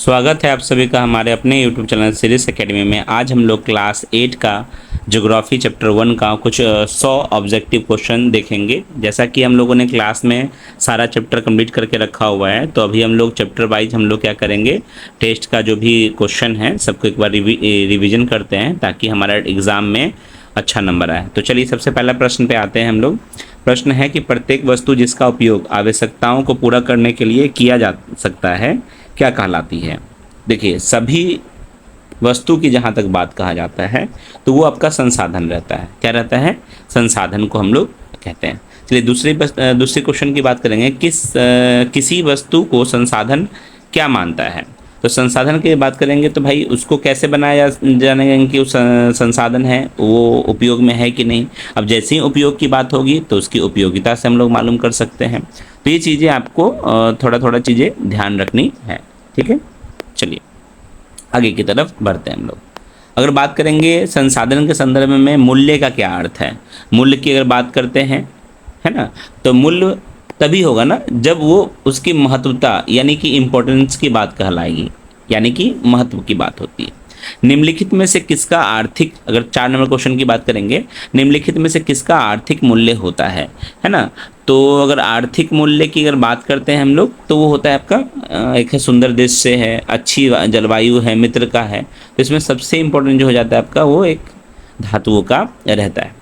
स्वागत है आप सभी का हमारे अपने YouTube चैनल सीरीज एकेडमी में। आज हम लोग क्लास 8 का ज्योग्राफी चैप्टर 1 का कुछ 100 ऑब्जेक्टिव क्वेश्चन देखेंगे। जैसा कि हम लोगों ने क्लास में सारा चैप्टर कंप्लीट करके रखा हुआ है, तो अभी हम लोग चैप्टर वाइज हम लोग क्या करेंगे, टेस्ट का जो भी क्वेश्चन है सबको एक बार रिविजन करते हैं ताकि हमारा एग्ज़ाम में अच्छा नंबर आए। तो चलिए सबसे पहला प्रश्न पे आते हैं हम लोग। प्रश्न है कि प्रत्येक वस्तु जिसका उपयोग आवश्यकताओं को पूरा करने के लिए किया जा सकता है क्या कहलाती है। देखिए, सभी वस्तु की जहाँ तक बात कहा जाता है तो वो आपका संसाधन रहता है। क्या रहता है? संसाधन को हम लोग कहते हैं। चलिए दूसरे क्वेश्चन की बात करेंगे। किसी वस्तु को संसाधन क्या मानता है। तो संसाधन की बात करेंगे तो भाई उसको कैसे बनाया जानेंगे कि उस संसाधन है वो उपयोग में है कि नहीं। अब जैसे ही उपयोग की बात होगी तो उसकी उपयोगिता से हम लोग मालूम कर सकते हैं। तो ये चीज़ें आपको थोड़ा थोड़ा चीज़ें ध्यान रखनी है। ठीक है, चलिए आगे की तरफ बढ़ते हैं हम लोग। अगर बात करेंगे संसाधन के संदर्भ में मूल्य का क्या अर्थ है। मूल्य की अगर बात करते हैं, है ना, तो मूल्य तभी होगा ना जब वो उसकी महत्वता यानी कि इम्पोर्टेंस की बात कहलाएगी, यानी कि महत्व की बात होती है। निम्नलिखित में से किसका आर्थिक, अगर 4 नंबर क्वेश्चन की बात करेंगे, निम्नलिखित में से किसका आर्थिक मूल्य होता है ना। तो अगर आर्थिक मूल्य की अगर बात करते हैं हम लोग तो वो होता है आपका एक है सुंदर दृश्य है, अच्छी जलवायु है, मित्र का है। तो इसमें सबसे इम्पोर्टेंट जो हो जाता है आपका वो एक धातुओं का रहता है।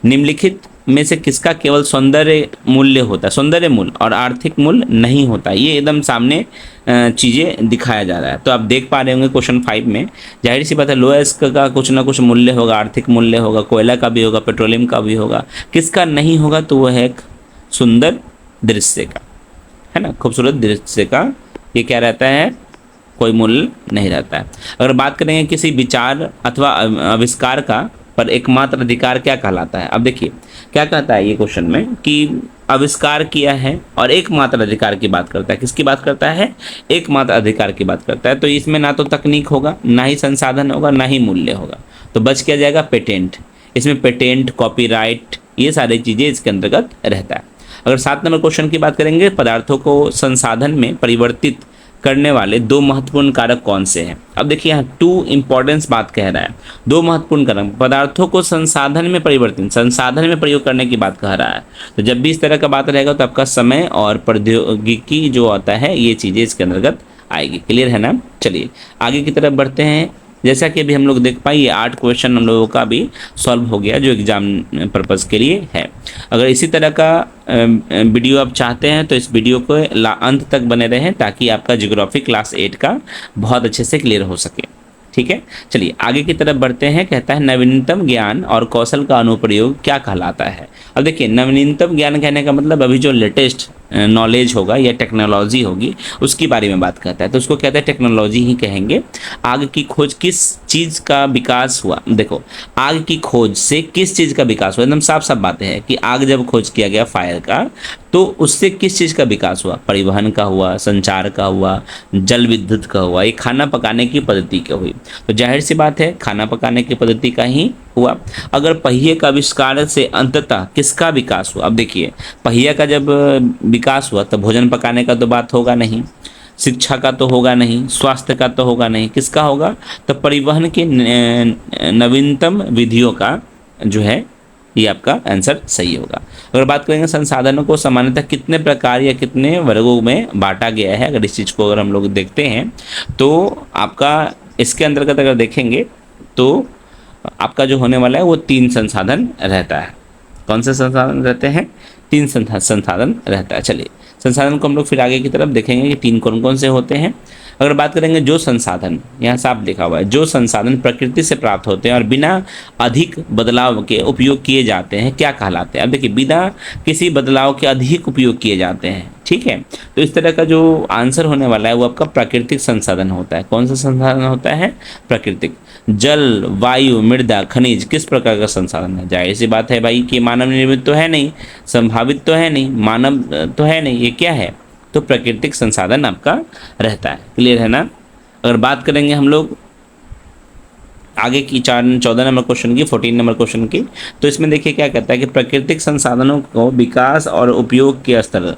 निम्नलिखित में से किसका केवल सौंदर्य मूल्य होता है, सौंदर्य मूल्य और आर्थिक मूल्य नहीं होता। ये एकदम सामने चीज़ें दिखाया जा रहा है। तो आप देख पा रहे होंगे क्वेश्चन 5 में, जाहिर सी बात है लोएस्ट का कुछ ना कुछ मूल्य होगा, आर्थिक मूल्य होगा, कोयला का भी होगा, पेट्रोलियम का भी होगा। किसका नहीं होगा तो वह है एक सुंदर दृश्य का, है ना, खूबसूरत दृश्य का ये क्या रहता है, कोई मूल्य नहीं रहता है। अगर बात करेंगे किसी विचार अथवा आविष्कार का पर एकमात्र अधिकार क्या कहलाता है। अब देखिए क्या कहता है ये क्वेश्चन में कि आविष्कार किया है और एकमात्र अधिकार की बात करता है। किसकी बात करता है? एकमात्र अधिकार की बात करता है। तो इसमें ना तो तकनीक होगा, ना ही संसाधन होगा, ना ही मूल्य होगा। तो बच क्या जाएगा? पेटेंट। इसमें पेटेंट, कॉपीराइट, ये सारी चीज़ें इसके अंतर्गत रहता है। अगर 7 नंबर क्वेश्चन की बात करेंगे, पदार्थों को संसाधन में परिवर्तित करने वाले 2 महत्वपूर्ण कारक कौन से हैं। अब देखिए यहाँ 2 इंपॉर्टेंस बात कह रहा है। 2 महत्वपूर्ण कारक, पदार्थों को संसाधन में परिवर्तन, संसाधन में प्रयोग करने की बात कह रहा है। तो जब भी इस तरह का बात रहेगा तो आपका समय और प्रौद्योगिकी जो आता है ये चीज़ें इसके अंतर्गत आएगी। क्लियर है ना। चलिए आगे की तरफ बढ़ते हैं। जैसा कि अभी हम लोग देख पाए, ये 8 क्वेश्चन हम लोगों का भी सॉल्व हो गया जो एग्जाम पर्पज़ के लिए है। अगर इसी तरह का वीडियो आप चाहते हैं तो इस वीडियो को अंत तक बने रहें ताकि आपका ज्योग्राफी क्लास 8 का बहुत अच्छे से क्लियर हो सके। ठीक है, चलिए आगे की तरफ बढ़ते हैं। कहता है नवीनतम ज्ञान और कौशल का अनुप्रयोग क्या कहलाता है। अब देखिए नवीनतम ज्ञान कहने का मतलब अभी जो लेटेस्ट नॉलेज होगा या टेक्नोलॉजी होगी उसकी बारे में बात करता है, तो उसको कहते हैं टेक्नोलॉजी ही कहेंगे। आग की खोज किस चीज़ का विकास हुआ। देखो आग की खोज से किस चीज़ का विकास हुआ, एकदम साफ साफ बातें हैं कि आग जब खोज किया गया फायर का तो उससे किस चीज़ का विकास हुआ, परिवहन का हुआ, संचार का हुआ, जल विद्युत का हुआ, ये खाना पकाने की पद्धति का हुई। तो जाहिर सी बात है खाना पकाने की पद्धति का ही हुआ। अगर पहिए का आविष्कार से अंततः किसका विकास हुआ। अब देखिए पहिया का जब विकास हुआ तो भोजन पकाने का तो बात होगा नहीं, शिक्षा का तो होगा नहीं, स्वास्थ्य का तो होगा नहीं, किसका होगा तो परिवहन के नवीनतम विधियों का जो है ये आपका आंसर सही होगा। अगर बात करेंगे संसाधनों को सामान्यतः कितने प्रकार या कितने वर्गों में बांटा गया है, अगर इस चीज़ को अगर हम लोग देखते हैं तो आपका इसके अंतर्गत अगर देखेंगे तो आपका जो होने वाला है वो 3 संसाधन रहता है। कौन से संसाधन रहते हैं? 3 संसाधन रहता है। चलिए संसाधन को हम लोग फिर आगे की तरफ देखेंगे कि 3 कौन कौन से होते हैं। अगर बात करेंगे जो संसाधन, यहाँ साफ लिखा हुआ है, जो संसाधन प्रकृति से प्राप्त होते हैं और बिना अधिक बदलाव के उपयोग किए जाते हैं क्या कहलाते हैं। अब देखिए बिना किसी बदलाव के अधिक उपयोग किए जाते हैं, ठीक है। तो इस तरह का जो आंसर होने वाला है वो आपका प्राकृतिक संसाधन होता है। कौन सा संसाधन होता है? प्राकृतिक। जल, वायु, मृदा, खनिज किस प्रकार का संसाधन है। जाहिर सी बात है भाई कि मानव निर्मित तो है नहीं, संभावित तो है नहीं, मानव तो है नहीं, ये क्या है तो प्राकृतिक संसाधन आपका रहता है। क्लियर है ना। अगर बात करेंगे हम लोग आगे की 14 नंबर क्वेश्चन की, 14 नंबर क्वेश्चन की, तो इसमें देखिए क्या कहता है कि प्राकृतिक संसाधनों को विकास और उपयोग के स्तर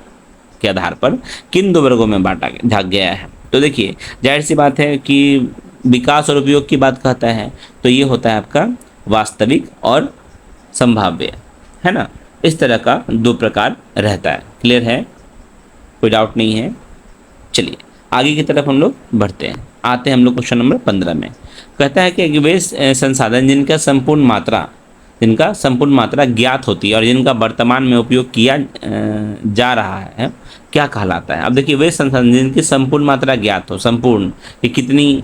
के आधार पर किन दो वर्गों में बांटा गया है। तो देखिए जाहिर सी बात है कि विकास और उपयोग की बात कहता है तो ये होता है आपका वास्तविक और संभाव्य, है ना। इस तरह का दो प्रकार रहता है। क्लियर है, कोई डाउट नहीं है। चलिए आगे की तरफ हम लोग बढ़ते हैं। आते हैं हम लोग क्वेश्चन नंबर 15 में। कहता है कि वे संसाधन जिनका संपूर्ण मात्रा ज्ञात होती है और जिनका वर्तमान में उपयोग किया जा रहा है क्या कहलाता है। अब देखिए वे संसाधन जिनकी संपूर्ण मात्रा ज्ञात हो, संपूर्ण कि कितनी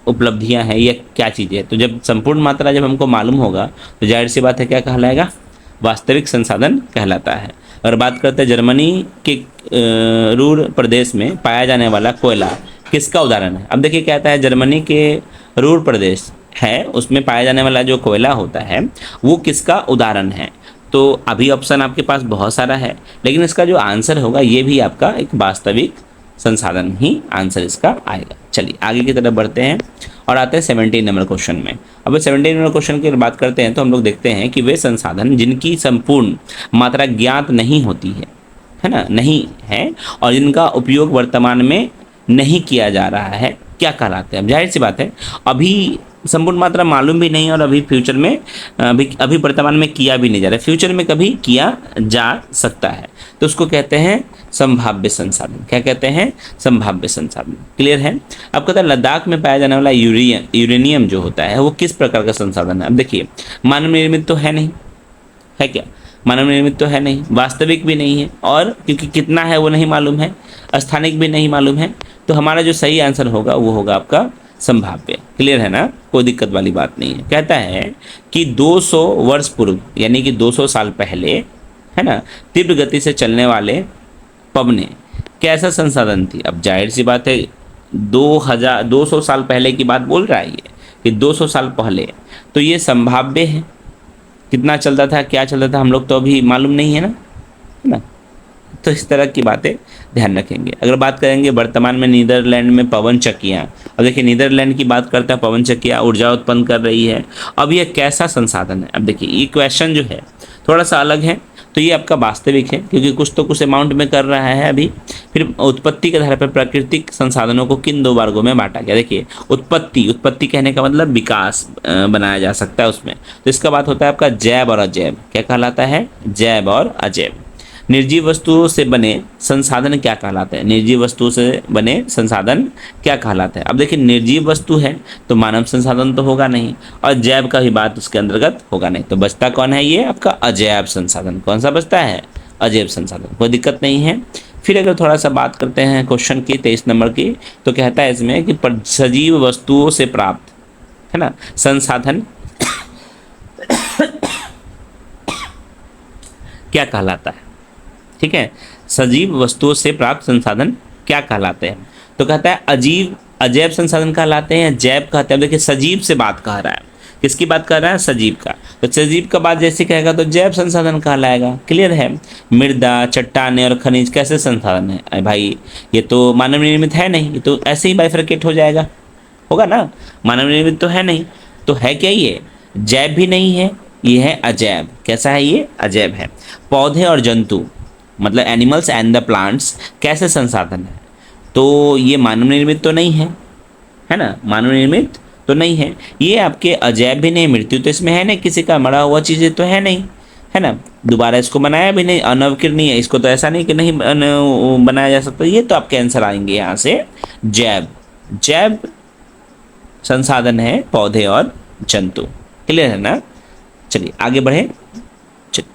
उपलब्धियां हैं या क्या चीज़ें, तो जब संपूर्ण मात्रा जब हमको मालूम होगा तो जाहिर सी बात है क्या कहलाएगा, वास्तविक संसाधन कहलाता है। अगर बात करते हैं जर्मनी के रूर प्रदेश में पाया जाने वाला कोयला किसका उदाहरण है। अब देखिए कहता है जर्मनी के रूर प्रदेश है उसमें पाया जाने वाला जो कोयला होता है वो किसका उदाहरण है। तो अभी ऑप्शन आपके पास बहुत सारा है, लेकिन इसका जो आंसर होगा ये भी आपका एक वास्तविक संसाधन ही आंसर इसका आएगा। चलिए आगे की तरफ बढ़ते हैं और आते हैं 17 नंबर क्वेश्चन में। अब 17 नंबर क्वेश्चन की बात करते हैं तो हम लोग देखते हैं कि वे संसाधन जिनकी संपूर्ण मात्रा ज्ञात नहीं होती है ना, नहीं है, और जिनका उपयोग वर्तमान में नहीं किया जा रहा है क्या कहलाते हैं। अब जाहिर सी बात है अभी संपूर्ण मात्रा मालूम भी नहीं और अभी फ्यूचर में अभी वर्तमान में किया भी नहीं जा रहा है, फ्यूचर में कभी किया जा सकता है, तो उसको कहते हैं संभाव्य संसाधन। क्या कहते हैं, संभाव्य संसाधन। क्लियर है। अब कहता है लद्दाख में पाया जाने वाला यूरेनियम जो होता है वो किस प्रकार का संसाधन है। अब देखिए मानव निर्मित तो है नहीं, है क्या, मानव निर्मित तो है नहीं, वास्तविक भी नहीं है, और क्योंकि कितना है वो नहीं मालूम है, स्थानिक भी नहीं मालूम है, तो हमारा जो सही आंसर होगा वो होगा आपका संभाव्य। क्लियर है ना, कोई दिक्कत वाली बात नहीं है। कहता है कि 200 वर्ष पूर्व यानी कि 200 साल पहले, है ना, तीव्र गति से चलने वाले पवने कैसा संसाधन थी। अब जाहिर सी बात है 200 साल पहले की बात बोल रहा है ये कि 200 साल पहले, तो ये संभाव्य है। कितना चलता था, क्या चलता था, हम लोग तो अभी मालूम नहीं है ना। तो इस तरह की बातें ध्यान रखेंगे। अगर बात करेंगे वर्तमान में नीदरलैंड में पवन चक्कियाँ, अब देखिए नीदरलैंड की बात करता है, पवन चक्कियाँ ऊर्जा उत्पन्न कर रही है। अब ये कैसा संसाधन है। अब देखिए ये क्वेश्चन जो है थोड़ा सा अलग है, तो ये आपका वास्तविक है क्योंकि कुछ तो कुछ अमाउंट में कर रहा है अभी। फिर उत्पत्ति के आधार पर प्राकृतिक संसाधनों को किन दो वर्गों में बांटा गया। देखिए उत्पत्ति कहने का मतलब विकास बनाया जा सकता है उसमें, तो इसका बात होता है आपका जैव और अजैव। क्या कहलाता है, जैव और अजैव। निर्जीव वस्तुओं से बने संसाधन क्या कहलाते हैं, निर्जीव वस्तुओं से बने संसाधन क्या कहलाते हैं। अब देखिए निर्जीव वस्तु है तो मानव संसाधन तो होगा नहीं, और जैव का भी बात उसके अंतर्गत होगा नहीं, तो बचता कौन है, ये आपका अजैव संसाधन। कौन सा बचता है, अजैव संसाधन। कोई दिक्कत नहीं है। फिर अगर थोड़ा सा बात करते हैं क्वेश्चन की 23 नंबर की, तो कहता है इसमें कि सजीव वस्तुओं से प्राप्त, है ना, संसाधन क्या कहलाता है। ठीक है, सजीव वस्तुओं से प्राप्त संसाधन क्या कहलाते हैं। तो कहता है अजैव संसाधन कहलाते हैं, जैव कहते हैं। देखिए सजीव से बात कह रहा है, किसकी बात कर रहा है, सजीव का। तो सजीव का बात जैसे कहेगा तो जैव संसाधन कहलाएगा। क्लियर है। मृदा, चट्टानें और खनिज कैसे संसाधन है। अरे भाई ये तो मानव निर्मित है नहीं, ये तो ऐसे ही बाइफरकेट हो जाएगा, होगा ना। मानव निर्मित तो है नहीं, तो है क्या ये, जैव भी नहीं है, ये है अजैव। कैसा है ये, अजैव है। पौधे और जंतु मतलब एनिमल्स एंड द प्लांट्स कैसे संसाधन है। तो ये मानव निर्मित तो नहीं है ना, मानव निर्मित तो नहीं है। ये आपके अजैव भी नहीं, मृत्यु तो इसमें है नहीं, किसी का मरा हुआ चीज़ें तो है नहीं, है ना, दोबारा इसको बनाया भी नहीं, अनवकीर्णीय है, इसको तो ऐसा नहीं कि नहीं बनाया जा सकता। ये तो आपके आंसर आएंगे यहाँ से जैव संसाधन है पौधे और जंतु। क्लियर है ना। चलिए आगे बढ़े।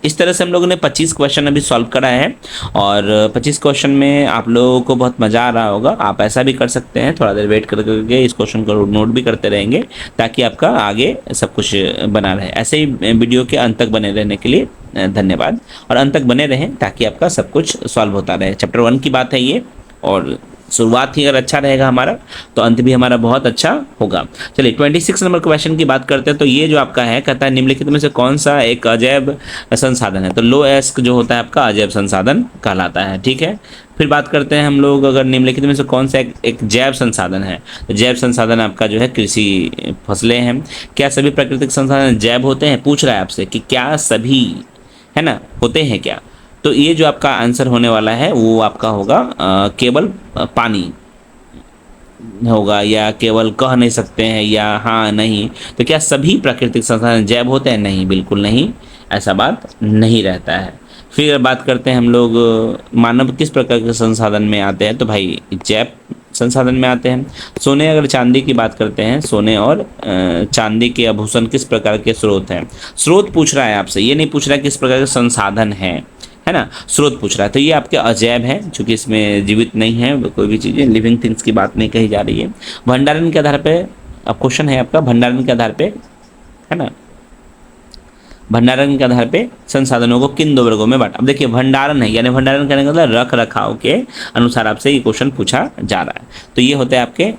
इस तरह से हम लोगों ने 25 क्वेश्चन अभी सॉल्व करा है, और 25 क्वेश्चन में आप लोगों को बहुत मज़ा आ रहा होगा। आप ऐसा भी कर सकते हैं, थोड़ा देर वेट करके इस क्वेश्चन को नोट भी करते रहेंगे ताकि आपका आगे सब कुछ बना रहे। ऐसे ही वीडियो के अंत तक बने रहने के लिए धन्यवाद, और अंत तक बने रहें ताकि आपका सब कुछ सॉल्व होता रहे। चैप्टर 1 की बात है ये, और शुरुआत ही अगर अच्छा रहेगा हमारा तो अंत भी हमारा बहुत अच्छा होगा। चलिए 26 नंबर क्वेश्चन की बात करते हैं। तो ये जो आपका है कहता है निम्नलिखित में से कौन सा एक अजैव संसाधन है। तो लो एस्क जो होता है आपका अजैव संसाधन कहलाता है। ठीक है। फिर बात करते हैं हम लोग अगर निम्नलिखित में से कौन सा एक जैव संसाधन है। तो जैव संसाधन आपका जो है कृषि फसलें हैं। क्या सभी प्राकृतिक संसाधन जैव होते हैं, पूछ रहा है आपसे कि क्या सभी, है ना, होते हैं क्या। तो ये जो आपका आंसर होने वाला है वो आपका होगा केवल पानी होगा, या केवल कह नहीं सकते हैं, या हाँ नहीं। तो क्या सभी प्राकृतिक संसाधन जैव होते हैं? नहीं, बिल्कुल नहीं, ऐसा बात नहीं रहता है। फिर बात करते हैं हम लोग मानव किस प्रकार के संसाधन में आते हैं, तो भाई जैव संसाधन में आते हैं। सोने अगर चांदी की बात करते हैं, सोने और चांदी के आभूषण किस प्रकार के स्रोत हैं? स्रोत पूछ रहा है आपसे, ये नहीं पूछ रहा है किस प्रकार के संसाधन है ना, स्रोत पूछ रहा है। तो ये आपके अजैव है, चूंकि इसमें जीवित नहीं है कोई भी चीज़ें, लिविंग थिंग्स की बात नहीं कही जा रही है। भंडारण के आधार पे अब क्वेश्चन है आपका, भंडारण के आधार पे, है ना, भंडारण के आधार पे संसाधनों को किन दो वर्गों में बांटा? अब देखिए भंडारण है, यानी भंडारण करने का मतलब रख रखाव के अनुसार आपसे ये क्वेश्चन पूछा जा रहा है। तो ये होते हैं आपके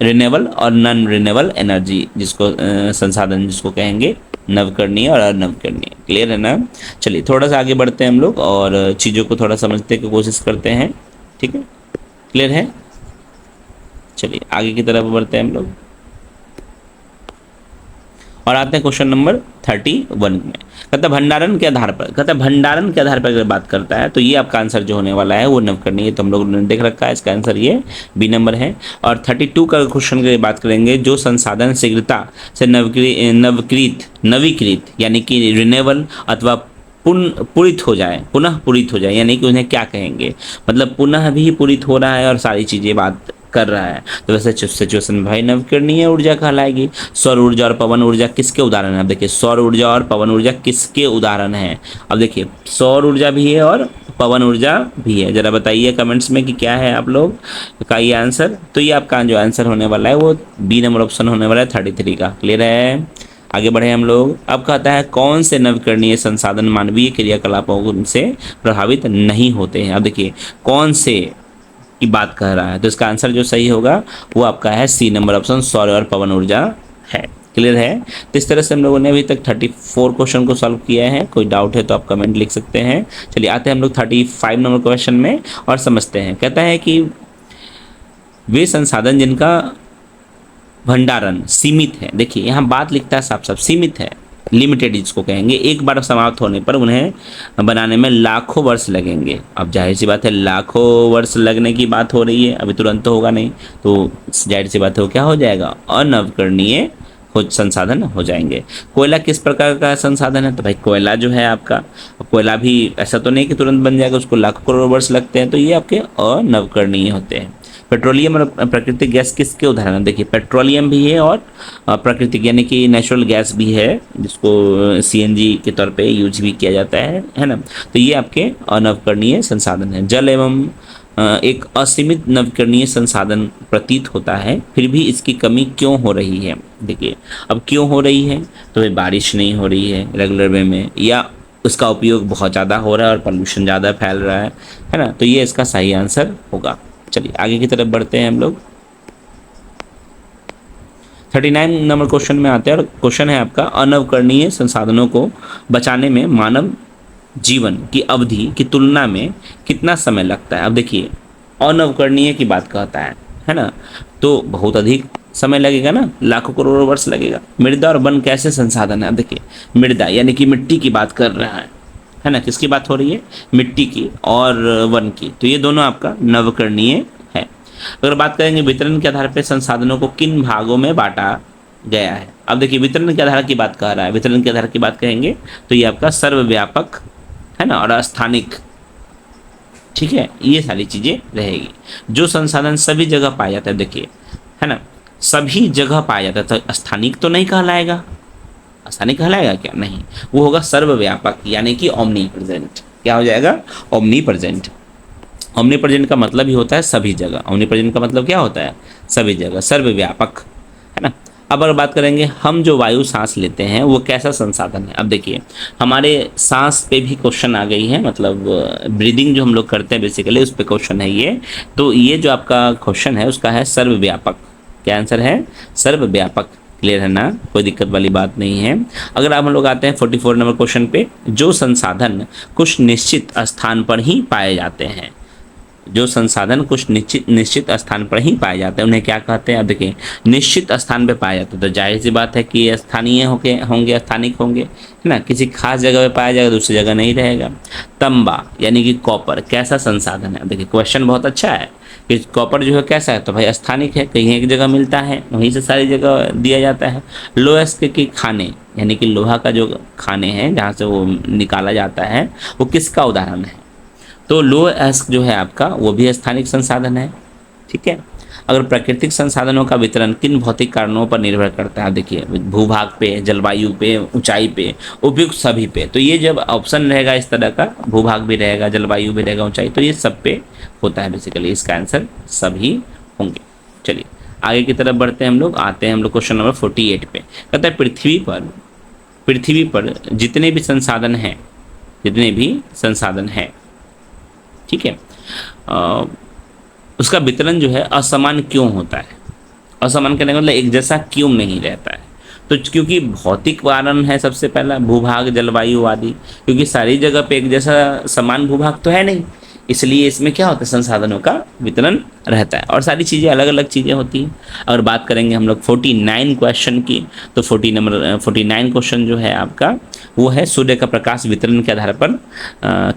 रिन्यूएबल और नॉन रिन्यूएबल एनर्जी, जिसको संसाधन जिसको कहेंगे नवकरणीय और अनवकरणीय। क्लियर है ना? चलिए थोड़ा सा आगे बढ़ते हैं हम लोग और चीज़ों को थोड़ा समझने की कोशिश करते हैं। ठीक है, क्लियर है? चलिए आगे की तरफ बढ़ते हैं हम लोग और आते हैं क्वेश्चन नंबर 31 में। कहता भंडारण के आधार पर, कहता भंडारण के आधार पर अगर बात करता है तो ये आपका आंसर जो होने वाला है वो नवकरणीय, तो हम लोग ने देख रखा है, इसका आंसर ये बी नंबर है। और 32 का क्वेश्चन की बात करेंगे, जो संसाधन शीघ्रता से नवीकृत यानी कि रिन्यूएबल अथवा पूरित हो जाए, पुनः पूरित हो जाए, यानी कि उन्हें क्या कहेंगे, मतलब पुनः भी पूरित हो रहा है और सारी चीज़ें बात कर रहा है, तो वैसे सिचुएशन में भाई नवकरणीय ऊर्जा कहलाएगी। सौर ऊर्जा और पवन ऊर्जा किसके उदाहरण है? अब देखिए सौर ऊर्जा और पवन ऊर्जा किसके उदाहरण है? अब देखिए सौर ऊर्जा भी है और पवन ऊर्जा भी है। जरा बताइए कमेंट्स में कि क्या है आप लोग का ये आंसर। तो ये आपका जो आंसर होने वाला है वो बी नंबर ऑप्शन होने वाला है 33 का। क्लियर है? आगे बढ़े हम लोग। अब कहता है कौन से नवकरणीय संसाधन मानवीय क्रियाकलापों से प्रभावित नहीं होते हैं? अब देखिए कौन से की बात कर रहा है, तो इसका आंसर जो सही होगा वो आपका है सी नंबर ऑप्शन, सौर और पवन ऊर्जा है। क्लियर है? तो इस तरह से हम लोगों ने अभी तक 34 क्वेश्चन को सॉल्व किया है। कोई डाउट है तो आप कमेंट लिख सकते हैं। चलिए आते हैं हम लोग 35 नंबर क्वेश्चन में और समझते हैं। कहता है कि वे संसाधन जिनका भंडारण सीमित है, देखिए यहाँ बात लिखता है साफ साफ, सीमित है, लिमिटेड जिसको कहेंगे, एक बार समाप्त होने पर उन्हें बनाने में लाखों वर्ष लगेंगे। अब जाहिर सी बात है लाखों वर्ष लगने की बात हो रही है, अभी तुरंत तो होगा नहीं, तो जाहिर सी बात है वो क्या हो जाएगा, अनवकरणीय संसाधन हो जाएंगे। कोयला किस प्रकार का संसाधन है? तो भाई कोयला जो है आपका, कोयला भी ऐसा तो नहीं कि तुरंत बन जाएगा, उसको लाखों करोड़ वर्ष लगते हैं, तो ये आपके अनवकरणीय होते हैं। पेट्रोलियम और प्राकृतिक गैस किसके उदाहरण? देखिए पेट्रोलियम भी है और प्राकृतिक यानी कि नेचुरल गैस भी है, जिसको सीएनजी के तौर पे यूज भी किया जाता है ना। तो ये आपके अनवकरणीय संसाधन है। जल एवं एक असीमित नवकरणीय संसाधन प्रतीत होता है, फिर भी इसकी कमी क्यों हो रही है? देखिए अब क्यों हो रही है, तो भाई बारिश नहीं हो रही है रेगुलर वे में, या उसका उपयोग बहुत ज़्यादा हो रहा है और पोल्यूशन ज़्यादा फैल रहा है ना। तो ये इसका सही आंसर होगा। चलिए आगे की तरफ बढ़ते हैं हम लोग। 39 नंबर क्वेश्चन में आते हैं और क्वेश्चन है आपका अनवकरणीय संसाधनों को बचाने में मानव जीवन की अवधि की तुलना में कितना समय लगता है? अब देखिए अनवकरणीय की बात कहता है ना, तो बहुत अधिक समय लगेगा ना, लाखों करोड़ वर्ष लगेगा। मृदा और वन कैसे संसाधन है? अब देखिए मृदा यानी कि मिट्टी की बात कर रहा है ना, किसकी बात हो रही है? मिट्टी की और वन की, तो ये दोनों आपका नवकरणीय है। अगर बात करेंगे वितरण के आधार पर संसाधनों को किन भागों में बांटा गया है? अब देखिए वितरण के आधार की बात कर रहा है, वितरण के आधार की बात कहेंगे तो ये आपका सर्वव्यापक है ना, और स्थानिक, ठीक है, ये सारी चीजें रहेगी। जो संसाधन सभी जगह पाया जाता है, देखिए है ना, सभी जगह पाया जाता है, तो स्थानिक तो नहीं कहलाएगा, स्थानिक कहलाएगा क्या? नहीं, वो होगा सर्वव्यापक यानी कि ओमनी प्रेजेंट। क्या हो जाएगा? Omni present. ओमनी प्रेजेंट का मतलब ही होता है सभी जगह। ओमनी प्रेजेंट का मतलब क्या होता है? सभी जगह, सर्वव्यापक, है ना। अब अगर बात करेंगे हम जो वायु सांस लेते हैं वो कैसा संसाधन है? अब देखिए हमारे सांस पे भी क्वेश्चन आ गई है, मतलब ब्रीदिंग जो हम लोग करते हैं बेसिकली उस पे क्वेश्चन है ये। तो ये जो आपका क्वेश्चन है उसका है सर्वव्यापक। क्या आंसर है? सर्वव्यापक। क्लियर है ना, कोई दिक्कत वाली बात नहीं है। अगर आप हम लोग आते हैं 44 नंबर क्वेश्चन पे, जो संसाधन कुछ निश्चित स्थान पर ही पाए जाते हैं, जो संसाधन कुछ निश्चित निश्चित स्थान पर ही पाए जाते हैं उन्हें क्या कहते हैं? अब देखिए, निश्चित स्थान पे पाए जाते हैं तो जाहिर सी बात है कि ये स्थानीय होंगे, स्थानिक होंगे, है ना। किसी खास जगह पे पाया जाएगा, दूसरी जगह नहीं रहेगा। तांबा यानी कि कॉपर कैसा संसाधन है? अब देखिए, क्वेश्चन बहुत अच्छा है कि कॉपर जो है कैसा है, तो भाई स्थानिक है, कहीं एक जगह मिलता है, वहीं से सारी जगह दिया जाता है। लोहेस्क के खाने यानी कि लोहा का जो खाने हैं जहाँ से वो निकाला जाता है, वो किसका उदाहरण है? तो लोहेस्क जो है आपका, वो भी स्थानिक संसाधन है। ठीक है। अगर प्राकृतिक संसाधनों का वितरण किन भौतिक कारणों पर निर्भर करता है? देखिए, भूभाग पे, जलवायु पे, ऊंचाई पे, उपयुक्त सभी पे। तो ये जब ऑप्शन रहेगा इस तरह का, भूभाग भी रहेगा, जलवायु भी रहेगा, ऊंचाई, तो ये सब पे होता है बेसिकली। इसका आंसर सभी होंगे। चलिए आगे की तरफ बढ़ते हैं हम लोग, आते हैं हम लोग क्वेश्चन नंबर 48 पे। कहता है पृथ्वी पर जितने भी संसाधन हैं, जितने भी संसाधन हैं, ठीक है, उसका वितरण जो है असमान क्यों होता है? असमान कहने का मतलब एक जैसा क्यों नहीं रहता है? तो क्योंकि भौतिक कारण है सबसे पहला, भूभाग, जलवायु आदि। क्योंकि सारी जगह पे एक जैसा समान भूभाग तो है नहीं, इसलिए इसमें क्या होता है, संसाधनों का वितरण रहता है और सारी चीज़ें अलग अलग चीज़ें होती हैं। अगर बात करेंगे हम लोग 49 क्वेश्चन की, तो 49 क्वेश्चन जो है आपका, वो है सूर्य का प्रकाश वितरण के आधार पर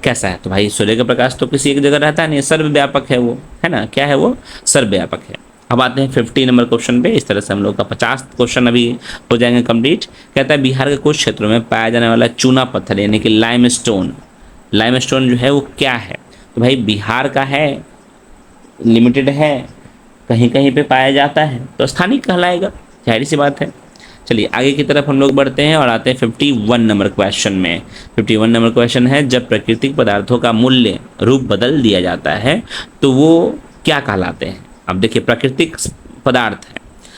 कैसा है? तो भाई सूर्य का प्रकाश तो किसी एक जगह रहता नहीं, सर्वव्यापक है वो, है ना। क्या है वो? सर्वव्यापक है। अब आते हैं 50 नंबर क्वेश्चन पे। इस तरह से हम लोग का 50 क्वेश्चन अभी हो जाएंगे कंप्लीट। कहता है बिहार के कुछ क्षेत्रों में पाया जाने वाला चूना पत्थर यानी कि लाइमस्टोन जो है वो क्या है? तो भाई बिहार का है, लिमिटेड है, कहीं कहीं पे पाया जाता है, तो स्थानिक कहलाएगा, जाहिर सी बात है। चलिए आगे की तरफ हम लोग बढ़ते हैं और आते हैं 51 नंबर क्वेश्चन में। 51 नंबर क्वेश्चन है, जब प्राकृतिक पदार्थों का मूल्य रूप बदल दिया जाता है तो वो क्या कहलाते हैं? अब देखिए, प्राकृतिक पदार्थ है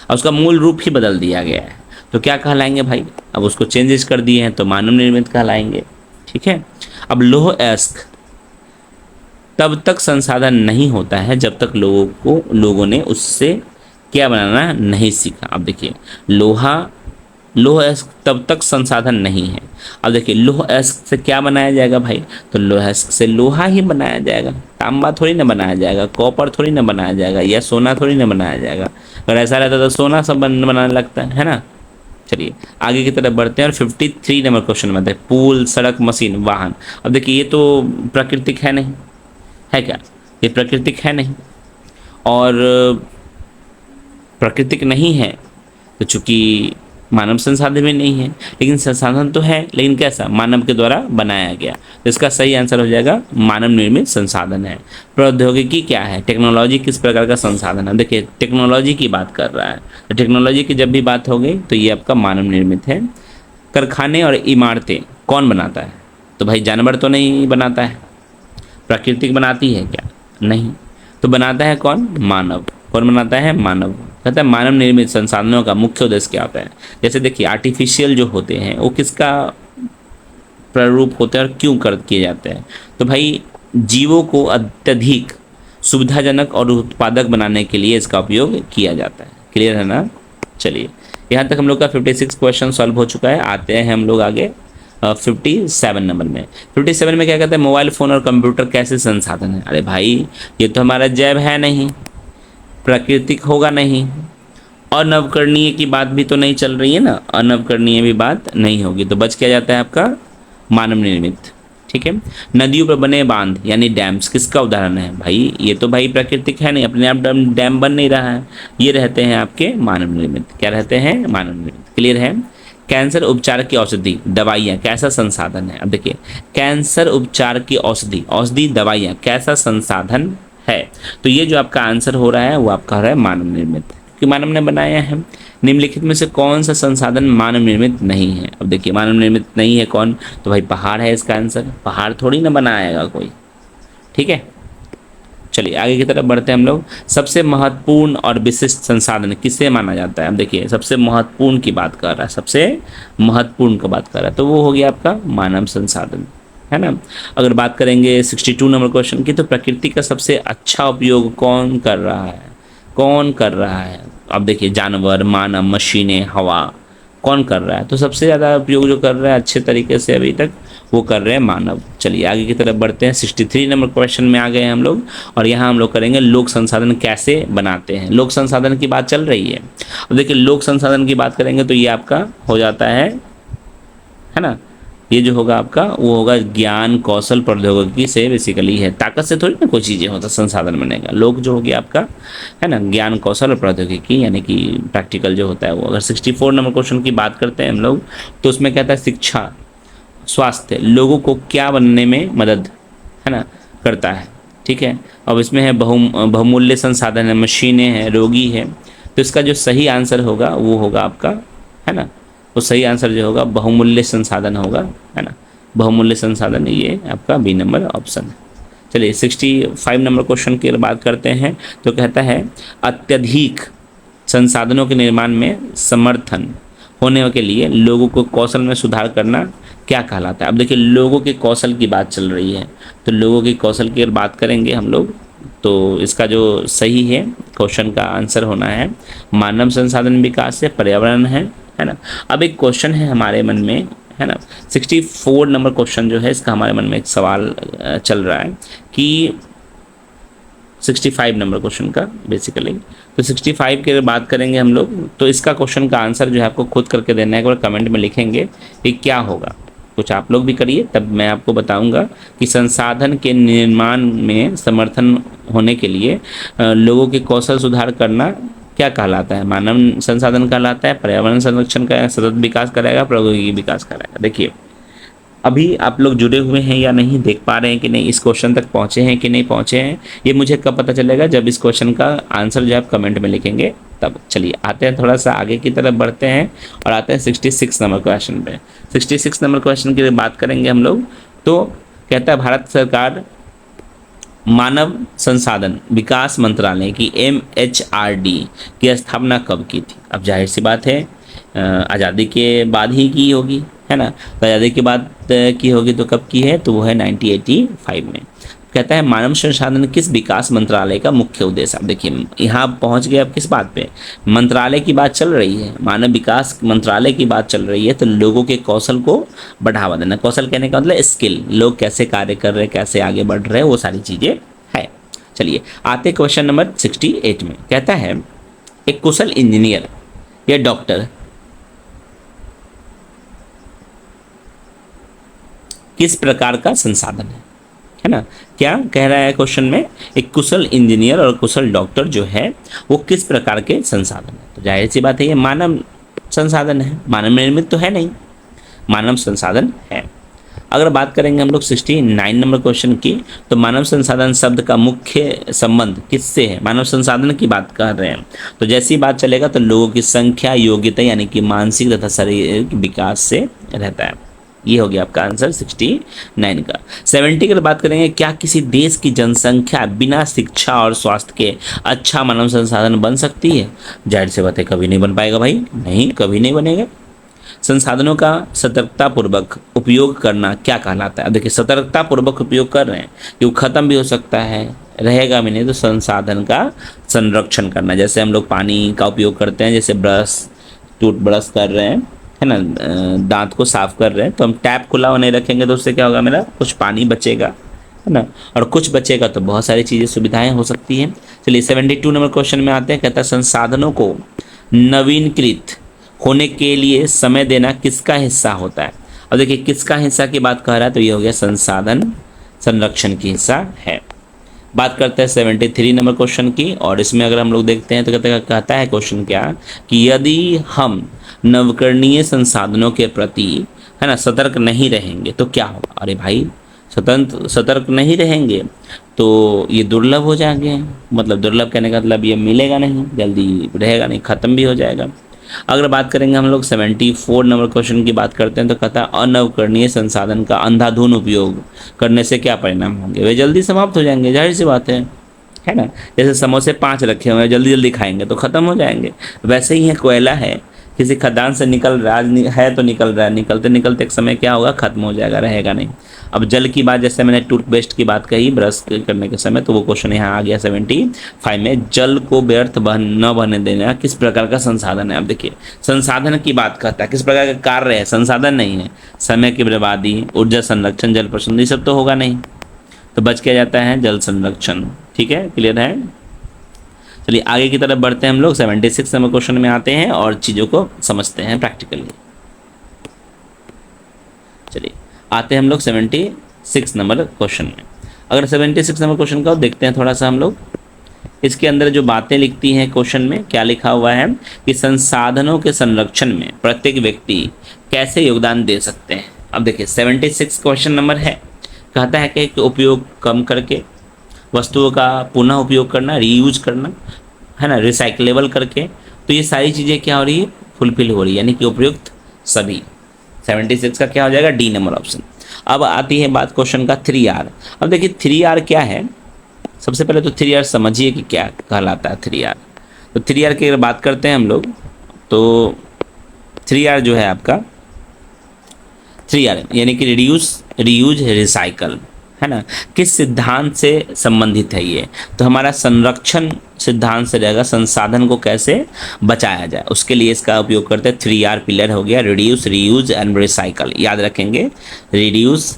और उसका मूल रूप ही बदल दिया गया है, तो क्या कहलाएंगे भाई? अब उसको चेंजेस कर दिए हैं तो मानव निर्मित कहलाएंगे। ठीक है। अब लौह अयस्क तब तक संसाधन नहीं होता है जब तक लोगों ने उससे क्या बनाना नहीं सीखा। अब देखिए, लौह अयस्क तब तक संसाधन नहीं है। अब देखिए, लौह अयस्क से क्या बनाया जाएगा भाई? तो लौह अयस्क से लोहा ही बनाया जाएगा, तांबा थोड़ी ना बनाया जाएगा, कॉपर थोड़ी ना बनाया जाएगा, या सोना थोड़ी ना बनाया जाएगा। अगर ऐसा रहता तो सोना सब बनाने लगता है ना। चलिए आगे की तरफ बढ़ते हैं और 53 नंबर क्वेश्चन में आते हैं, पुल, सड़क, मशीन, वाहन। अब देखिए, ये तो प्राकृतिक है नहीं, है क्या? ये प्राकृतिक है नहीं, और प्राकृतिक नहीं है तो चूंकि मानव संसाधन भी नहीं है, लेकिन संसाधन तो है, लेकिन कैसा? मानव के द्वारा बनाया गया। तो इसका सही आंसर हो जाएगा मानव निर्मित संसाधन है। प्रौद्योगिकी क्या है? टेक्नोलॉजी किस प्रकार का संसाधन है? देखिए, टेक्नोलॉजी की बात कर रहा है, तो टेक्नोलॉजी की जब भी बात हो गई तो ये आपका मानव निर्मित है। कारखाने और इमारतें कौन बनाता है? तो भाई जानवर तो नहीं बनाता है, प्राकृतिक बनाती है क्या? नहीं, तो बनाता है कौन? मानव। कौन बनाता है? मानव। कहता है मानव निर्मित संसाधनों का मुख्य उद्देश्य क्या होता है? जैसे देखिए, आर्टिफिशियल जो होते हैं वो किसका प्रारूप होते हैं और क्यों कर किए जाते हैं? तो भाई जीवों को अत्यधिक सुविधाजनक और उत्पादक बनाने के लिए इसका उपयोग किया जाता है। क्लियर है ना? चलिए यहाँ तक हम लोग का 56 क्वेश्चन सॉल्व हो चुका है। आते हैं हम लोग आगे 57 नंबर में। 57 में क्या कहते हैं? मोबाइल फ़ोन और कंप्यूटर कैसे संसाधन है? अरे भाई, ये तो हमारा जैव है नहीं, प्राकृतिक होगा नहीं, और नवकरणीय की बात भी तो नहीं चल रही है ना, अनवकरणीय भी बात नहीं होगी, तो बच क्या जाता है आपका? मानव निर्मित। ठीक है। नदियों पर बने बांध यानी डैम्स किसका उदाहरण है? भाई ये तो भाई प्राकृतिक है नहीं, अपने आप डैम बन नहीं रहा है, ये रहते हैं आपके मानव निर्मित। क्या रहते हैं? मानव निर्मित। क्लियर है। कैंसर उपचार की औषधि, दवाइयाँ कैसा संसाधन है? अब देखिए, कैंसर उपचार की औषधि दवाइयाँ कैसा संसाधन है? तो ये जो आपका आंसर हो रहा है वो आपका हो रहा है मानव निर्मित, क्योंकि मानव ने बनाया है। निम्नलिखित में से कौन सा संसाधन मानव निर्मित नहीं है? अब देखिए, मानव निर्मित नहीं है कौन? तो भाई पहाड़ है इसका आंसर। पहाड़ थोड़ी ना बनाएगा कोई। ठीक है। चलिए आगे की तरफ बढ़ते हैं हम लोग। सबसे महत्वपूर्ण और विशिष्ट संसाधन किसे माना जाता है? अब देखिए, सबसे महत्वपूर्ण की बात कर रहा है, सबसे महत्वपूर्ण की बात कर रहा है, तो वो हो गया आपका मानव संसाधन, है ना। अगर बात करेंगे 62 नंबर क्वेश्चन की, तो प्रकृति का सबसे अच्छा उपयोग कौन कर रहा है? कौन कर रहा है? अब देखिए, जानवर, मानव, मशीनें, हवा, कौन कर रहा है? तो सबसे ज़्यादा उपयोग जो कर रहा है अच्छे तरीके से अभी तक, वो कर रहे हैं मानव। चलिए आगे की तरफ बढ़ते हैं। 63 नंबर क्वेश्चन में आ गए हैं हम लोग, और यहाँ हम लोग करेंगे लोक संसाधन कैसे बनाते हैं। लोक संसाधन की बात चल रही है। अब देखिए लोक संसाधन की बात करेंगे तो ये आपका हो जाता है ना, ये जो होगा आपका वो होगा ज्ञान कौशल प्रौद्योगिकी से बेसिकली है। ताकत से थोड़ी ना कोई चीज़ें होता संसाधन बनेगा। लोक जो हो गया आपका है ना ज्ञान कौशल और प्रौद्योगिकी यानी कि प्रैक्टिकल जो होता है वो। अगर 64 नंबर क्वेश्चन की बात करते हैं हम लोग तो उसमें कहता है शिक्षा स्वास्थ्य लोगों को क्या बनने में मदद है ना करता है। ठीक है, अब इसमें है बहुमूल्य संसाधन है, मशीनें हैं, रोगी है। तो इसका जो सही आंसर होगा वो होगा आपका है ना, वो सही आंसर जो होगा बहुमूल्य संसाधन होगा है ना, बहुमूल्य संसाधन ये आपका बी नंबर ऑप्शन है। चलिए 65 नंबर क्वेश्चन की बात करते हैं तो कहता है अत्यधिक संसाधनों के निर्माण में समर्थन होने के लिए लोगों को कौशल में सुधार करना क्या कहलाता है। अब देखिए लोगों के कौशल की बात चल रही है, तो लोगों के कौशल की अगर बात करेंगे हम लोग तो इसका जो सही है क्वेश्चन का आंसर होना है मानव संसाधन विकास है, पर्यावरण है ना। अब एक क्वेश्चन है हमारे मन में है ना, 64 नंबर क्वेश्चन जो है इसका हमारे मन में एक सवाल चल रहा है कि 65 नंबर क्वेश्चन का बेसिकली। तो 65 की अगर बात करेंगे हम लोग तो इसका क्वेश्चन का आंसर जो है आपको खुद करके देना है, एक बार कमेंट में लिखेंगे कि क्या होगा। कुछ आप लोग भी करिए तब मैं आपको बताऊंगा कि संसाधन के निर्माण में समर्थन होने के लिए लोगों के कौशल सुधार करना क्या कहलाता है। मानव संसाधन कहलाता है, पर्यावरण संरक्षण का सतत विकास कराएगा, प्रौद्योगिकी विकास कराएगा। देखिए अभी आप लोग जुड़े हुए हैं या नहीं, देख पा रहे हैं कि नहीं, इस क्वेश्चन तक पहुंचे हैं कि नहीं पहुंचे हैं, ये मुझे कब पता चलेगा जब इस क्वेश्चन का आंसर जो है आप कमेंट में लिखेंगे तब। चलिए आते हैं थोड़ा सा आगे की तरफ बढ़ते हैं और आते हैं 66 नंबर क्वेश्चन पे। 66 नंबर क्वेश्चन की बात करेंगे हम लोग तो कहता है भारत सरकार मानव संसाधन विकास मंत्रालय की MHRD की स्थापना कब की थी। अब जाहिर सी बात है आज़ादी के बाद ही की होगी है ना, तो आज़ादी के बाद की होगी तो कब की है, तो वो है 1985 में। कहता है मानव संसाधन किस विकास मंत्रालय का मुख्य उद्देश्य। अब देखिए यहाँ पहुँच गए, अब किस बात पे, मंत्रालय की बात चल रही है, मानव विकास मंत्रालय की बात चल रही है, तो लोगों के कौशल को बढ़ावा देना। कौशल कहने का मतलब स्किल, लोग कैसे कार्य कर रहे हैं, कैसे आगे बढ़ रहे हैं, वो सारी चीज़ें है। चलिए आते क्वेश्चन नंबर 68 में। कहता है एक कुशल इंजीनियर या डॉक्टर किस प्रकार का संसाधन है ना। क्या कह रहा है क्वेश्चन में, एक कुशल इंजीनियर और कुशल डॉक्टर जो है वो किस प्रकार के संसाधन है। तो जाहिर सी बात है ये मानव संसाधन है, मानव निर्मित तो है नहीं, मानव संसाधन है। अगर बात करेंगे हम लोग 69 नंबर क्वेश्चन की तो मानव संसाधन शब्द का मुख्य संबंध किससे है। मानव संसाधन की बात कर रहे हैं तो जैसी बात चलेगा तो लोगों की संख्या, योग्यता यानी कि मानसिक तथा शारीरिक विकास से रहता है। ये हो गया आपका आंसर 69 का। 70 की बात करेंगे, क्या किसी देश की जनसंख्या बिना शिक्षा और स्वास्थ्य के अच्छा मानव संसाधन बन सकती है। जाहिर सी बात है कभी नहीं बन पाएगा भाई, नहीं कभी नहीं बनेगा। संसाधनों का सतर्कतापूर्वक उपयोग करना क्या कहलाता है। अब देखिए सतर्कतापूर्वक उपयोग कर रहे हैं कि वो ख़त्म भी हो सकता है, रहेगा भी नहीं, तो संसाधन का संरक्षण करना। जैसे हम लोग पानी का उपयोग करते हैं, जैसे ब्रश टूथब्रश कर रहे हैं है ना, दांत को साफ कर रहे हैं, तो हम टैप खुला हुआ नहीं रखेंगे तो उससे क्या होगा, मेरा कुछ पानी बचेगा है ना, और कुछ बचेगा तो बहुत सारी चीज़ें सुविधाएं हो सकती हैं। चलिए 72 नंबर क्वेश्चन में आते हैं। कहता है संसाधनों को नवीनकृत होने के लिए समय देना किसका हिस्सा होता है। अब देखिए किसका हिस्सा की बात कर रहा है, तो ये हो गया संसाधन संरक्षण की हिस्सा है। बात करते हैं 73 नंबर क्वेश्चन की, और इसमें अगर हम लोग देखते हैं तो कहता है क्वेश्चन क्या कि यदि हम नवकरणीय संसाधनों के प्रति है ना सतर्क नहीं रहेंगे तो क्या होगा। अरे भाई सतर्क नहीं रहेंगे तो ये दुर्लभ हो जाएंगे, मतलब दुर्लभ कहने का मतलब ये मिलेगा नहीं, जल्दी रहेगा नहीं, ख़त्म भी हो जाएगा। अगर बात करेंगे हम लोग 74 नंबर क्वेश्चन की बात करते हैं तो कहता है अनवकरणीय संसाधन का अंधाधुंध उपयोग करने से क्या परिणाम होंगे। वे जल्दी समाप्त हो जाएंगे, जाहिर सी बात है ना। जैसे समोसे 5 रखे हुए हैं, जल्दी जल्दी खाएंगे तो ख़त्म हो जाएंगे। वैसे ही है कोयला है किसी खदान से निकल रहा है तो निकल रहा है, निकलते निकलते एक समय क्या होगा, खत्म हो जाएगा, रहेगा नहीं। अब जल की बात, जैसे मैंने टूथपेस्ट की बात कही ब्रश करने के समय, तो वो क्वेश्चन यहाँ आ गया 75 में। जल को व्यर्थ न बहने देना किस प्रकार का संसाधन है। अब देखिए संसाधन की बात करता है, किस प्रकार का कार्य है, संसाधन नहीं है। समय की बर्बादी, ऊर्जा संरक्षण, जल प्रसंग, ये सब तो होगा नहीं, तो बच क्या जाता है, जल संरक्षण। ठीक है, क्लियर है। चलिए आगे की तरफ बढ़ते हैं हम लोग, 76 नंबर क्वेश्चन में आते हैं और चीज़ों को समझते हैं प्रैक्टिकली। चलिए आते हैं हम लोग 76 नंबर क्वेश्चन में। अगर 76 नंबर क्वेश्चन का देखते हैं थोड़ा सा हम लोग, इसके अंदर जो बातें लिखती हैं क्वेश्चन में, क्या लिखा हुआ है कि संसाधनों के संरक्षण में प्रत्येक व्यक्ति कैसे योगदान दे सकते हैं। अब देखिए 76 क्वेश्चन नंबर है, कहता है कि उपयोग कम करके, वस्तुओं का पुनः उपयोग करना, रीयूज करना, है ना, रिसाइकलेबल करके, तो ये सारी चीज़ें क्या हो रही है, फुलफिल हो रही है, यानी कि उपयुक्त सभी। 76 का क्या हो जाएगा, डी नंबर ऑप्शन। अब आती है बात क्वेश्चन का 3R। अब देखिए 3R क्या है, सबसे पहले तो 3R समझिए कि क्या कहलाता है 3R। तो 3R की अगर बात करते हैं हम लोग, तो 3R जो है आपका 3R यानी कि रिड्यूस, रीयूज, रिसाइकल, है ना, किस सिद्धांत से संबंधित है ये, तो हमारा संरक्षण सिद्धांत से रहेगा, संसाधन को कैसे बचाया जाए उसके लिए इसका उपयोग करते हैं। 3R पिलर हो गया, रिड्यूस, रीयूज एंड रिसाइकल, याद रखेंगे, रिड्यूस,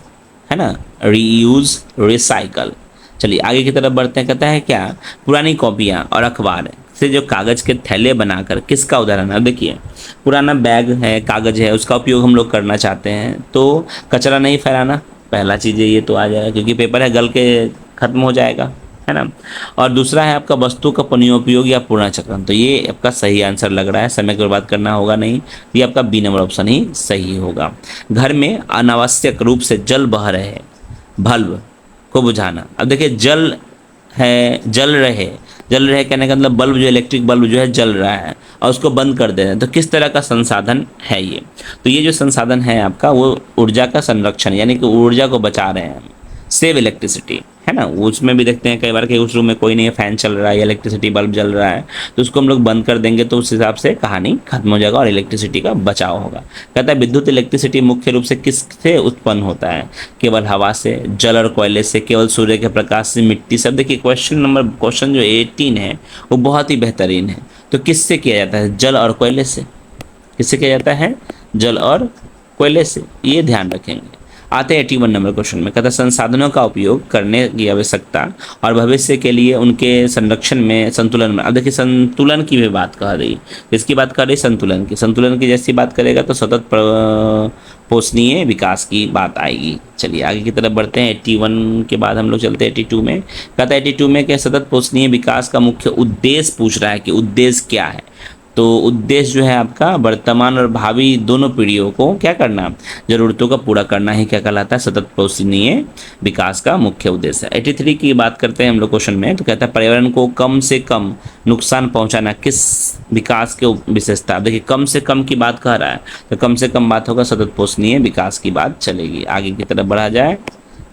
है ना, रीयूज, रिसाइकल। चलिए आगे की तरफ बढ़ते हैं, कहता है क्या, पुरानी कॉपियाँ और अखबार से जो कागज़ के थैले बनाकर, किसका उदाहरण है। देखिए पुराना बैग है, कागज़ है, उसका उपयोग हम लोग करना चाहते हैं, तो कचरा नहीं फैलाना, पहला चीज़ ये तो आ जाएगा, क्योंकि पेपर है गल के ख़त्म हो जाएगा, है ना। और दूसरा है आपका वस्तु का पुनर्उपयोग या पुनर्चक्रण, तो ये आपका सही आंसर लग रहा है, समय की बर्बाद करना होगा नहीं, ये आपका बी नंबर ऑप्शन ही सही होगा। घर में अनावश्यक रूप से जल बह रहे बल्ब को बुझाना। अब देखिए जल है, जल रहे कहने का मतलब बल्ब जो इलेक्ट्रिक बल्ब जो है जल रहा है और उसको बंद कर दे रहे हैं, तो किस तरह का संसाधन है ये, तो ये जो संसाधन है आपका वो ऊर्जा का संरक्षण, यानी कि ऊर्जा को बचा रहे हैं, सेव इलेक्ट्रिसिटी, है ना। उसमें भी देखते हैं कई बार कि उस रूम में कोई नहीं है, फैन चल रहा है, इलेक्ट्रिसिटी बल्ब जल रहा है, तो उसको हम लोग बंद कर देंगे, तो उस हिसाब से कहानी खत्म हो जाएगा और इलेक्ट्रिसिटी का बचाव होगा। कहता है विद्युत इलेक्ट्रिसिटी मुख्य रूप से किससे उत्पन्न होता है, केवल हवा से, जल और कोयले से, केवल सूर्य के प्रकाश से, मिट्टी से। देखिए क्वेश्चन जो 18 है वो बहुत ही बेहतरीन है, तो किससे किया जाता है, जल और कोयले से। किससे किया जाता है, जल और कोयले से, ये ध्यान रखेंगे। आते हैं 81 नंबर क्वेश्चन में, कहता है संसाधनों का उपयोग करने की आवश्यकता और भविष्य के लिए उनके संरक्षण में संतुलन में। अब देखिए संतुलन की भी बात कर रही, किसकी बात कर रही, संतुलन की। संतुलन की जैसी बात करेगा तो सतत पोषणीय विकास की बात आएगी। चलिए आगे की तरफ बढ़ते हैं, 81 के बाद हम लोग चलते हैं 82 में। कहता है 82 में क्या, सतत पोषणीय विकास का मुख्य उद्देश्य पूछ रहा है कि उद्देश्य क्या है, तो उद्देश्य जो है आपका वर्तमान और भावी दोनों पीढ़ियों को क्या करना, जरूरतों का पूरा करना ही क्या कहलाता है, सतत पोषणीय विकास का मुख्य उद्देश्य है। 83 की बात करते हैं हम लोग क्वेश्चन में, तो कहता है पर्यावरण को कम से कम नुकसान पहुंचाना किस विकास के विशेषता। देखिए कम से कम की बात कह रहा है, तो कम से कम बात होगा, सतत पोषणीय विकास की बात चलेगी। आगे की तरफ बढ़ा जाए,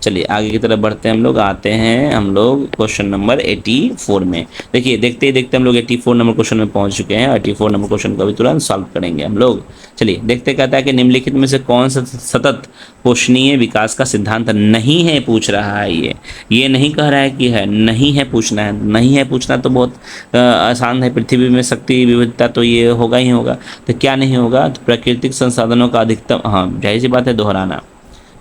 चलिए आगे की तरफ बढ़ते हैं हम लोग, आते हैं हम लोग क्वेश्चन नंबर 84 में। देखिए देखते ही देखते हम लोग 84 नंबर क्वेश्चन में पहुंच चुके हैं। 84 नंबर क्वेश्चन को भी तुरंत सॉल्व करेंगे हम लोग। चलिए देखते, कहता है कि निम्नलिखित में से कौन सा सतत पोषणीय विकास का सिद्धांत नहीं है, पूछ रहा है। ये नहीं कह रहा है कि है, नहीं है पूछना है, नहीं है पूछना तो बहुत आसान है। पृथ्वी में शक्ति विविधता तो ये होगा ही होगा, तो क्या नहीं होगा, तो प्राकृतिक संसाधनों का अधिकतम, हाँ जाहिर सी बात है दोहराना,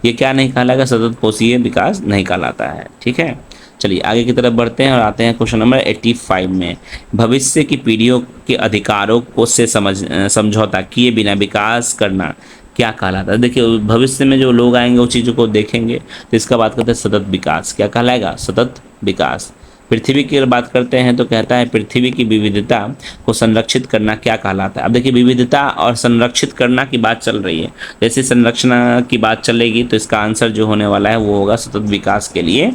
ये क्या नहीं कहलाएगा, सतत पोषणीय विकास नहीं कहलाता है। ठीक है, चलिए आगे की तरफ बढ़ते हैं और आते हैं क्वेश्चन नंबर 85 में। भविष्य की पीढ़ियों के अधिकारों को से समझौता किए बिना विकास करना क्या कहलाता है। देखिए भविष्य में जो लोग आएंगे वो चीज़ों को देखेंगे, तो इसका बात करते हैं सतत विकास, क्या कहलाएगा, सतत विकास। पृथ्वी की बात करते हैं तो कहता है पृथ्वी की विविधता को संरक्षित करना क्या कहलाता है। अब देखिए विविधता और संरक्षित करना की बात चल रही है, जैसे संरक्षण की बात चलेगी तो इसका आंसर जो होने वाला है वो होगा सतत विकास के लिए,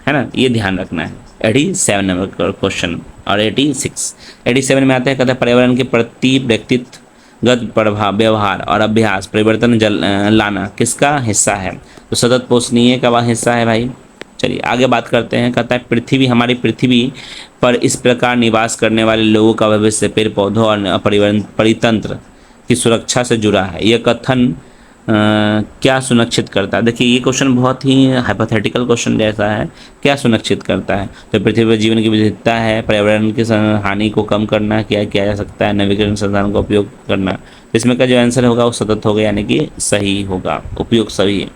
है ना, ये ध्यान रखना है। 87 नंबर क्वेश्चन और 87 में आता है, कहता है पर्यावरण के प्रति व्यक्तिगत प्रभाव, व्यवहार और अभ्यास परिवर्तन लाना किसका हिस्सा है, तो सतत पोषणीय का हिस्सा है भाई। चलिए आगे बात करते हैं, कहता है पृथ्वी, हमारी पृथ्वी पर इस प्रकार निवास करने वाले लोगों का भविष्य पेड़ पौधों और परितंत्र की सुरक्षा से जुड़ा है। यह कथन क्या सुनिश्चित करता है? देखिए ये क्वेश्चन बहुत ही हाइपोथेटिकल क्वेश्चन जैसा है। क्या सुनिश्चित करता है? तो पृथ्वी पर जीवन की विविधता है, पर्यावरण की हानि को कम करना, क्या किया जा सकता है, नवीकरण संसाधन का उपयोग करना। तो इसमें का जो आंसर होगा वो सतत होगा, यानी कि सही होगा, उपयोग सही है।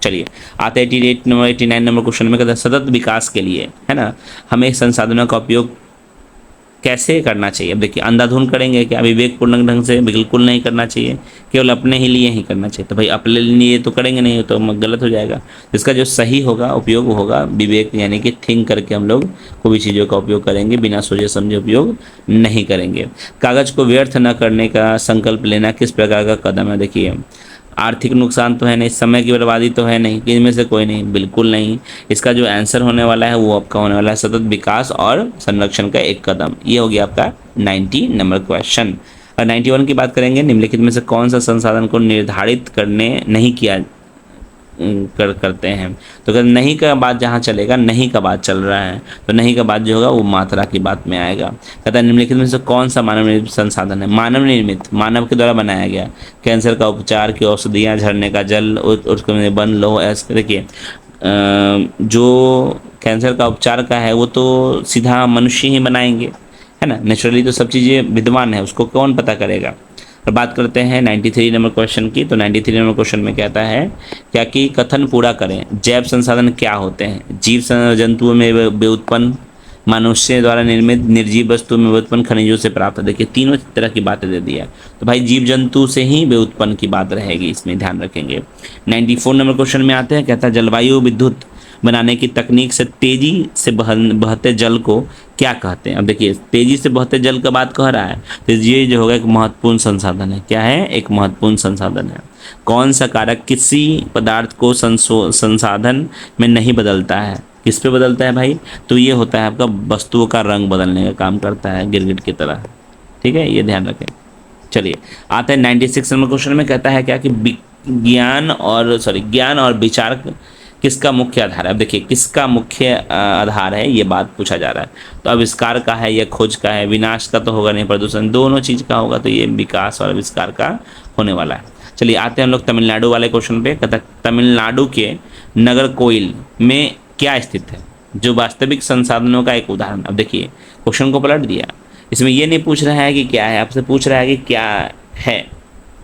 चलिए आते 88 नंबर 89 नंबर क्वेश्चन में कहता है सतत विकास के लिए, है ना, हमें संसाधनों का उपयोग कैसे करना चाहिए। अब देखिए अंधाधुंध करेंगे क्या? विवेकपूर्ण ढंग से बिल्कुल नहीं करना चाहिए, केवल अपने ही लिए ही करना चाहिए। तो भाई अपने लिए तो करेंगे नहीं तो गलत हो जाएगा। इसका जो सही होगा उपयोग होगा विवेक, यानी कि थिंक करके हम लोग कोई भी चीज़ों का उपयोग करेंगे, बिना सोचे समझे उपयोग नहीं करेंगे। कागज़ को व्यर्थ न करने का संकल्प लेना किस प्रकार का कदम है? देखिए आर्थिक नुकसान तो है नहीं, समय की बर्बादी तो है नहीं, इनमें से कोई नहीं, बिल्कुल नहीं। इसका जो आंसर होने वाला है वो आपका होने वाला है सतत विकास और संरक्षण का एक कदम। ये हो गया आपका 90 नंबर क्वेश्चन। और 91 की बात करेंगे, निम्नलिखित में से कौन सा संसाधन को निर्धारित करने नहीं किया करते हैं? तो अगर नहीं का बात जहाँ चलेगा, नहीं का बात चल रहा है, तो नहीं का बात जो होगा वो मात्रा की बात में आएगा। कहता है निम्नलिखित में से कौन सा मानव निर्मित संसाधन है? मानव निर्मित, मानव के द्वारा बनाया गया। कैंसर का उपचार की औषधियाँ, झरने का जल, उसको वन लो ऐसे। देखिए जो कैंसर का उपचार का है वो तो सीधा मनुष्य ही बनाएंगे, है ना, नेचुरली तो सब चीज़ें विद्यमान है, उसको कौन पता करेगा। और बात करते हैं 93 नंबर क्वेश्चन की। तो 93 नंबर क्वेश्चन में कहता है क्या कि कथन पूरा करें। जैव संसाधन क्या होते हैं? जीव जंतुओं में व्युत्पन्न, मनुष्य द्वारा निर्मित, निर्जीव वस्तु में व्युत्पन्न, खनिजों से प्राप्त। देखिए तीनों तरह की बातें दे दी है, तो भाई जीव जंतु से ही व्युत्पन्न की बात रहेगी, इसमें ध्यान रखेंगे। 94 नंबर क्वेश्चन में आते हैं, कहता है जलवायु विद्युत बनाने की तकनीक से तेजी से बहते जल को क्या कहते हैं? अब देखिए तेजी से बहते जल का बात कह रहा है, तो ये जो होगा एक महत्वपूर्ण संसाधन है। क्या है? एक महत्वपूर्ण संसाधन है। कौन सा कारक किसी पदार्थ को संसाधन में नहीं बदलता है? किस पे बदलता है भाई? तो ये होता है आपका वस्तुओं का रंग बदलने का काम करता है, गिरगिट की तरह। ठीक है, ये ध्यान रखें। चलिए आते हैं 96 नंबर क्वेश्चन में, कहता है क्या कि ज्ञान और विचार किसका मुख्य आधार है? अब देखिए किसका मुख्य आधार है ये बात पूछा जा रहा है। तो आविष्कार का है या खोज का है? विनाश का तो होगा नहीं, प्रदूषण, दोनों चीज़ का होगा, तो ये विकास और आविष्कार का होने वाला है। चलिए आते हैं हम लोग तमिलनाडु वाले क्वेश्चन पे। कहता है तमिलनाडु के नगर कोइल में क्या स्थित है? जो वास्तविक संसाधनों का एक उदाहरण। अब देखिए क्वेश्चन को पलट दिया, इसमें ये नहीं पूछ रहा है कि क्या है, आपसे पूछ रहा है कि क्या है।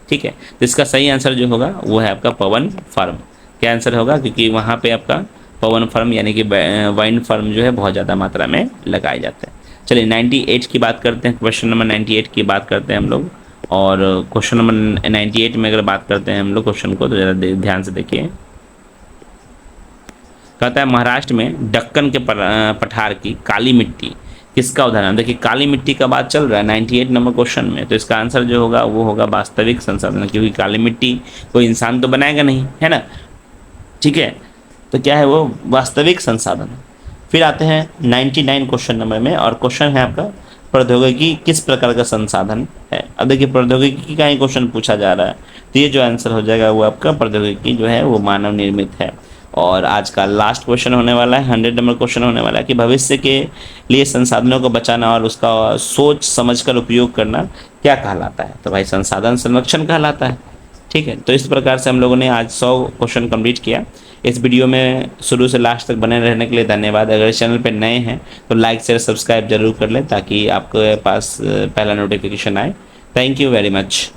ठीक है, तो इसका सही आंसर जो होगा वो है आपका पवन फार्म। क्या आंसर होगा? क्योंकि वहाँ पे आपका पवन फर्म यानी कि वाइंड फर्म जो है बहुत ज़्यादा मात्रा में लगाए जाते हैं। चलिए 98 की बात करते हैं, क्वेश्चन नंबर 98 की बात करते हैं हम लोग। और क्वेश्चन नंबर 98 में अगर बात करते हैं हम लोग क्वेश्चन को, तो ज़रा ध्यान से देखिए। कहता है महाराष्ट्र में दक्कन के पठार की काली मिट्टी किसका उदाहरण? देखिए काली मिट्टी का बात चल रहा है 98 नंबर क्वेश्चन में, तो इसका आंसर जो होगा वो होगा वास्तविक संसाधन, क्योंकि काली मिट्टी कोई इंसान तो बनाएगा नहीं, है ना। ठीक है, तो क्या है वो? वास्तविक संसाधन। फिर आते हैं 99 क्वेश्चन नंबर में, और क्वेश्चन है आपका प्रौद्योगिकी किस प्रकार का संसाधन है। अब देखिए प्रौद्योगिकी का ही क्वेश्चन पूछा जा रहा है, तो ये जो आंसर हो जाएगा वो आपका प्रौद्योगिकी जो है वो मानव निर्मित है। और आज का लास्ट क्वेश्चन होने वाला है 100 नंबर क्वेश्चन होने वाला है कि भविष्य के लिए संसाधनों को बचाना और उसका सोच समझकर उपयोग करना क्या कहलाता है? तो भाई संसाधन संरक्षण कहलाता है। ठीक है, तो इस प्रकार से हम लोगों ने आज 100 क्वेश्चन कंप्लीट किया। इस वीडियो में शुरू से लास्ट तक बने रहने के लिए धन्यवाद। अगर इस चैनल पर नए हैं तो लाइक शेयर सब्सक्राइब जरूर कर लें, ताकि आपके पास पहला नोटिफिकेशन आए। Thank you very much.